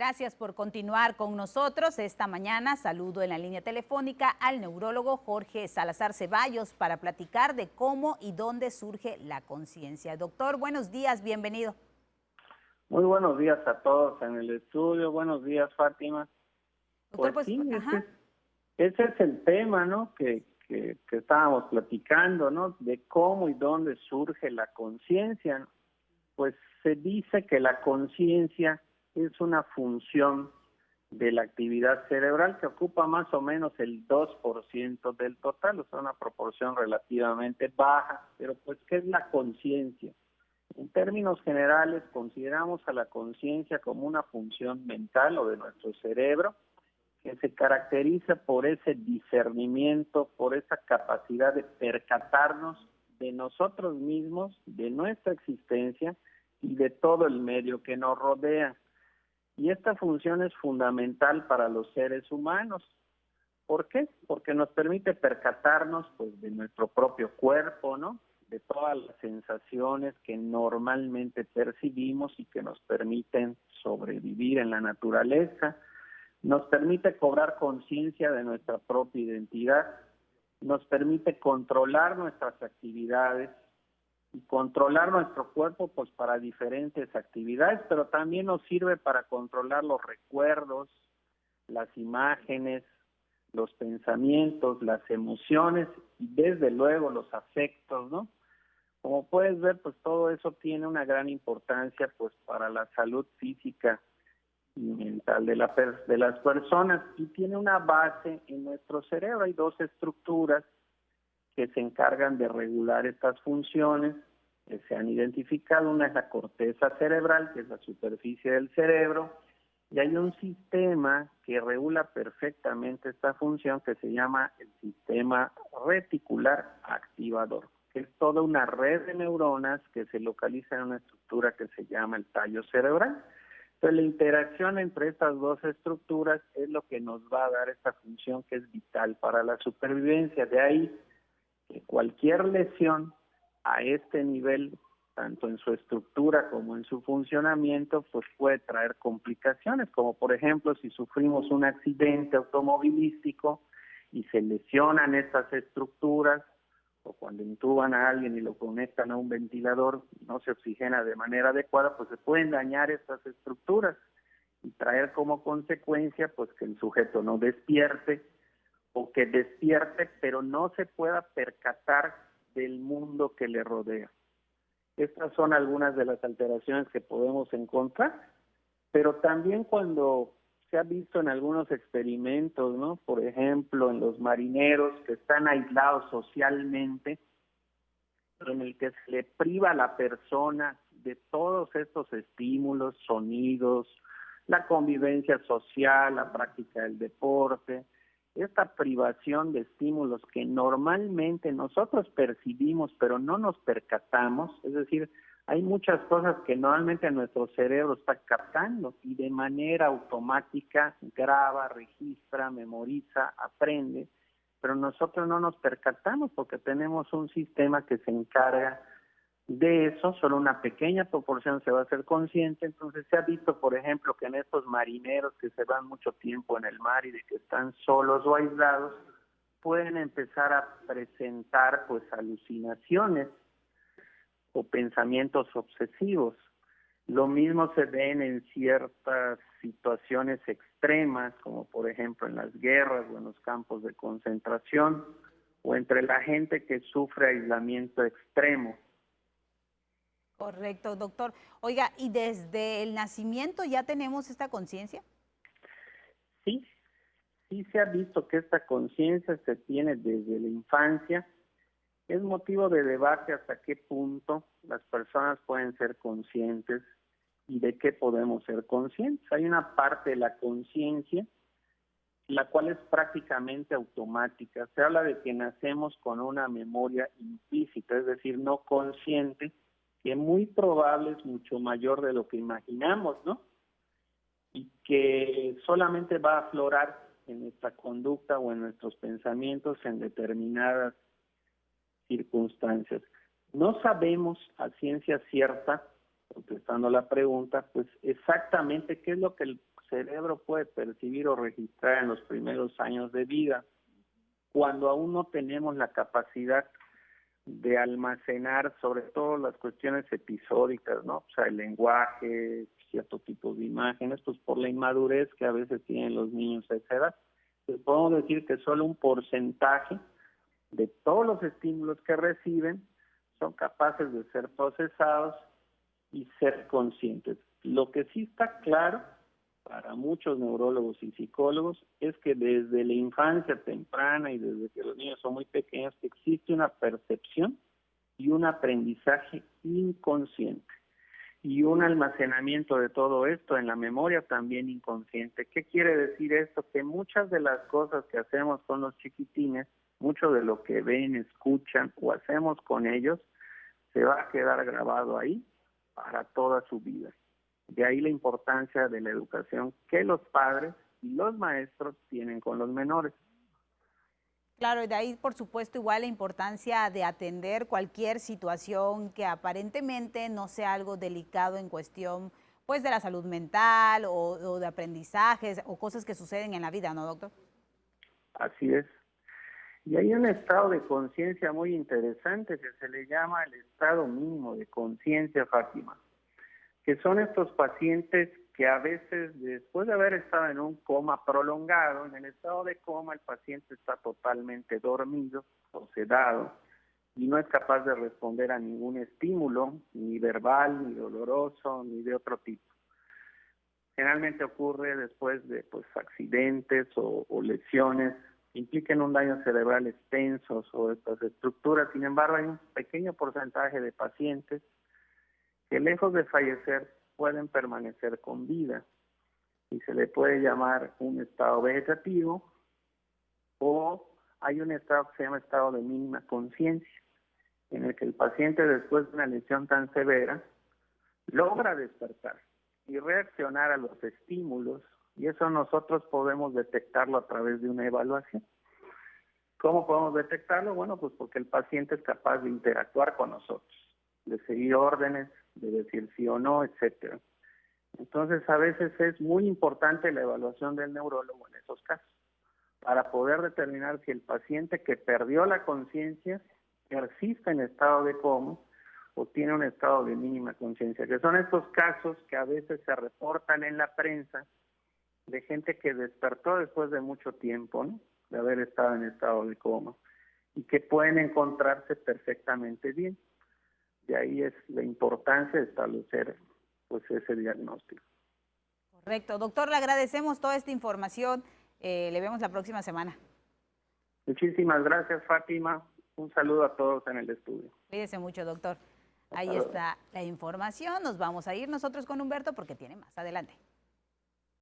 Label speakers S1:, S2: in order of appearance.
S1: Gracias por continuar con nosotros. Esta mañana saludo en la línea telefónica al neurólogo Jorge Salazar Ceballos para platicar de cómo y dónde surge la conciencia. Doctor, buenos días, bienvenido.
S2: Muy buenos días a todos en el estudio. Buenos días, Fátima.
S1: Doctor,
S2: Pues sí,
S1: ajá.
S2: ese es el tema, ¿no? Que estábamos platicando, ¿no? De cómo y dónde surge la conciencia. Pues se dice que la conciencia es una función de la actividad cerebral que ocupa más o menos el 2% del total, o sea, una proporción relativamente baja. Pero pues, ¿qué es la conciencia? En términos generales, consideramos a la conciencia como una función mental o de nuestro cerebro que se caracteriza por ese discernimiento, por esa capacidad de percatarnos de nosotros mismos, de nuestra existencia y de todo el medio que nos rodea. Y esta función es fundamental para los seres humanos. ¿Por qué? Porque nos permite percatarnos pues de nuestro propio cuerpo, ¿no? De todas las sensaciones que normalmente percibimos y que nos permiten sobrevivir en la naturaleza. Nos permite cobrar conciencia de nuestra propia identidad. Nos permite controlar nuestras actividades y controlar nuestro cuerpo pues para diferentes actividades, pero también nos sirve para controlar los recuerdos, las imágenes, los pensamientos, las emociones y desde luego los afectos, ¿no? Como puedes ver, pues todo eso tiene una gran importancia pues para la salud física y mental de las personas y tiene una base en nuestro cerebro. Hay dos estructuras que se encargan de regular estas funciones que se han identificado. Una es la corteza cerebral, que es la superficie del cerebro, y hay un sistema que regula perfectamente esta función que se llama el sistema reticular activador, que es toda una red de neuronas que se localiza en una estructura que se llama el tallo cerebral. Entonces, la interacción entre estas dos estructuras es lo que nos va a dar esta función que es vital para la supervivencia. De ahí que cualquier lesión a este nivel, tanto en su estructura como en su funcionamiento, pues puede traer complicaciones, como por ejemplo si sufrimos un accidente automovilístico y se lesionan estas estructuras, o cuando intuban a alguien y lo conectan a un ventilador y no se oxigena de manera adecuada, pues se pueden dañar estas estructuras y traer como consecuencia pues que el sujeto no despierte, o que despierte pero no se pueda percatar del mundo que le rodea. Estas son algunas de las alteraciones que podemos encontrar, pero también cuando se ha visto en algunos experimentos, ¿no? Por ejemplo, en los marineros que están aislados socialmente, en el que se le priva a la persona de todos estos estímulos, sonidos, la convivencia social, la práctica del deporte, esta privación de estímulos que normalmente nosotros percibimos pero no nos percatamos, es decir, hay muchas cosas que normalmente nuestro cerebro está captando y de manera automática graba, registra, memoriza, aprende, pero nosotros no nos percatamos porque tenemos un sistema que se encarga de eso. Solo una pequeña proporción se va a hacer consciente. Entonces se ha visto, por ejemplo, que en estos marineros que se van mucho tiempo en el mar y de que están solos o aislados, pueden empezar a presentar pues alucinaciones o pensamientos obsesivos. Lo mismo se ven en ciertas situaciones extremas, como por ejemplo en las guerras o en los campos de concentración, o entre la gente que sufre aislamiento extremo.
S1: Correcto, doctor. Oiga, ¿y desde el nacimiento ya tenemos esta conciencia?
S2: Sí, sí se ha visto que esta conciencia se tiene desde la infancia. Es motivo de debate hasta qué punto las personas pueden ser conscientes y de qué podemos ser conscientes. Hay una parte de la conciencia la cual es prácticamente automática. Se habla de que nacemos con una memoria implícita, es decir, no consciente, que muy probable es mucho mayor de lo que imaginamos, ¿no? Y que solamente va a aflorar en nuestra conducta o en nuestros pensamientos en determinadas circunstancias. No sabemos a ciencia cierta, contestando la pregunta, pues exactamente qué es lo que el cerebro puede percibir o registrar en los primeros años de vida, cuando aún no tenemos la capacidad de almacenar sobre todo las cuestiones episódicas, ¿no? O sea, el lenguaje, cierto tipo de imágenes, pues por la inmadurez que a veces tienen los niños a esa edad. Entonces podemos decir que solo un porcentaje de todos los estímulos que reciben son capaces de ser procesados y ser conscientes. Lo que sí está claro para muchos neurólogos y psicólogos es que desde la infancia temprana y desde que los niños son muy pequeños existe una percepción y un aprendizaje inconsciente y un almacenamiento de todo esto en la memoria también inconsciente. ¿Qué quiere decir esto? Que muchas de las cosas que hacemos con los chiquitines, mucho de lo que ven, escuchan o hacemos con ellos, se va a quedar grabado ahí para toda su vida. De ahí la importancia de la educación que los padres y los maestros tienen con los menores.
S1: Claro, y de ahí, por supuesto, igual la importancia de atender cualquier situación que aparentemente no sea algo delicado en cuestión, pues, de la salud mental o de aprendizajes o cosas que suceden en la vida, ¿no, doctor?
S2: Así es. Y hay un estado de conciencia muy interesante que se le llama el estado mínimo de conciencia, Fátima, que son estos pacientes que a veces, después de haber estado en un coma prolongado, en el estado de coma el paciente está totalmente dormido o sedado y no es capaz de responder a ningún estímulo, ni verbal, ni doloroso, ni de otro tipo. Generalmente ocurre después de accidentes o lesiones que impliquen un daño cerebral extensos o estas estructuras. Sin embargo, hay un pequeño porcentaje de pacientes que lejos de fallecer pueden permanecer con vida y se le puede llamar un estado vegetativo, o hay un estado que se llama estado de mínima conciencia, en el que el paciente después de una lesión tan severa logra despertar y reaccionar a los estímulos, y eso nosotros podemos detectarlo a través de una evaluación. ¿Cómo podemos detectarlo? Bueno, pues porque el paciente es capaz de interactuar con nosotros, de seguir órdenes, de decir sí o no, etcétera. Entonces, a veces es muy importante la evaluación del neurólogo en esos casos, para poder determinar si el paciente que perdió la conciencia persiste en estado de coma o tiene un estado de mínima conciencia, que son estos casos que a veces se reportan en la prensa de gente que despertó después de mucho tiempo, ¿no?, de haber estado en estado de coma, y que pueden encontrarse perfectamente bien. De ahí es la importancia de establecer ese diagnóstico.
S1: Correcto. Doctor, le agradecemos toda esta información. Le vemos la próxima semana.
S2: Muchísimas gracias, Fátima. Un saludo a todos en el estudio.
S1: Cuídese mucho, doctor. Ahí está la información. Nos vamos a ir nosotros con Humberto porque tiene más. Adelante.